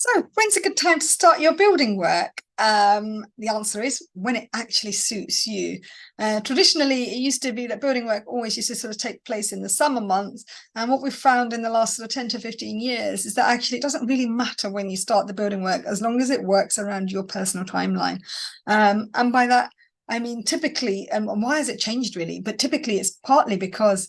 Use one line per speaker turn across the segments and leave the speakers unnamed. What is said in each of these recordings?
So, when's a good time to start your building work? The answer is when it actually suits you. Traditionally, it used to be that building work always used to sort of take place in the summer months. And what we've found in the last sort of 10 to 15 years is that actually it doesn't really matter when you start the building work, as long as it works around your personal timeline. And by that, I mean, typically, and why has it changed really? But typically, it's partly because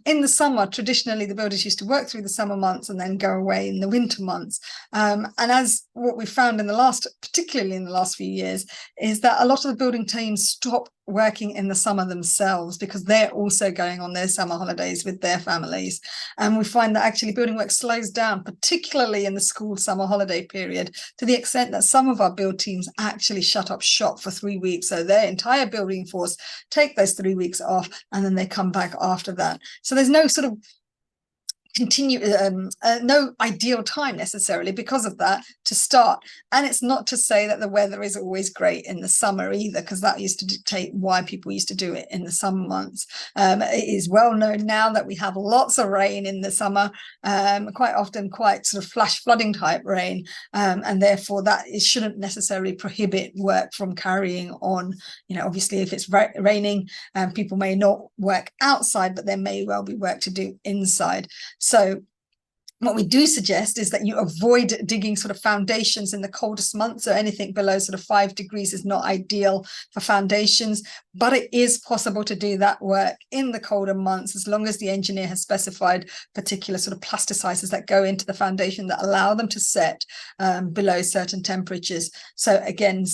in the summer, traditionally, the builders used to work through the summer months and then go away in the winter months. And as what we found in the last, particularly in the last few years, is that a lot of the building teams stop working in the summer themselves because they're also going on their summer holidays with their families. And we find that actually building work slows down, particularly in the school summer holiday period, to the extent that some of our build teams actually shut up shop for 3 weeks. So their entire building force take those 3 weeks off and then they come back after that. So there's no sort of no ideal time necessarily because of that to start. And it's not to say that the weather is always great in the summer either, because that used to dictate why people used to do it in the summer months. It is well known now that we have lots of rain in the summer, quite often quite sort of flash flooding type rain, and therefore that it shouldn't necessarily prohibit work from carrying on. Obviously if it's raining, people may not work outside, but there may well be work to do inside. So what we do suggest is that you avoid digging sort of foundations in the coldest months. So anything below sort of 5 degrees is not ideal for foundations, but it is possible to do that work in the colder months as long as the engineer has specified particular sort of plasticizers that go into the foundation that allow them to set below certain temperatures. So again,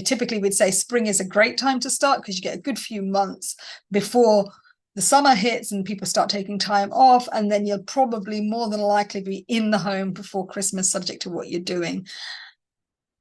typically we'd say spring is a great time to start because you get a good few months before the summer hits and people start taking time off, and then you'll probably more than likely be in the home before Christmas, subject to what you're doing.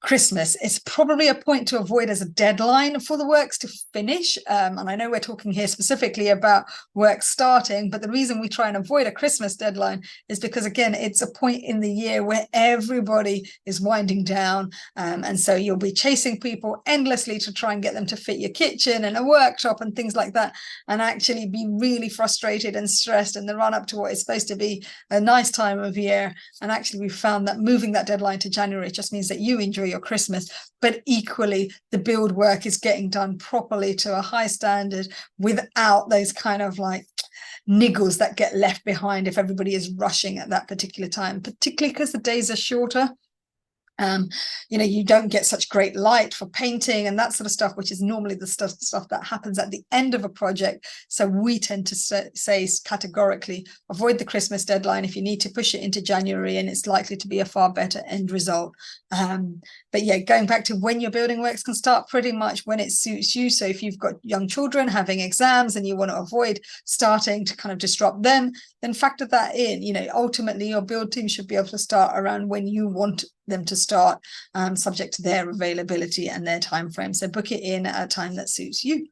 Christmas is probably a point to avoid as a deadline for the works to finish. And I know we're talking here specifically about work starting, but the reason we try and avoid a Christmas deadline is because, again, it's a point in the year where everybody is winding down. And so you'll be chasing people endlessly to try and get them to fit your kitchen and a workshop and things like that, and actually be really frustrated and stressed in the run up to what is supposed to be a nice time of year. And actually, we found that moving that deadline to January just means that you enjoy your Christmas, but equally the build work is getting done properly to a high standard without those kind of like niggles that get left behind if everybody is rushing at that particular time, particularly because the days are shorter. You don't get such great light for painting and that sort of stuff, which is normally the stuff that happens at the end of a project. So we tend to say categorically, avoid the Christmas deadline. If you need to, push it into January, and it's likely to be a far better end result. But yeah, going back to when your building works can start pretty much when it suits you. So if you've got young children having exams and you want to avoid starting to kind of disrupt them, then factor that in. Ultimately your build team should be able to start around when you want them to start, subject to their availability and their time frame. So book it in at a time that suits you.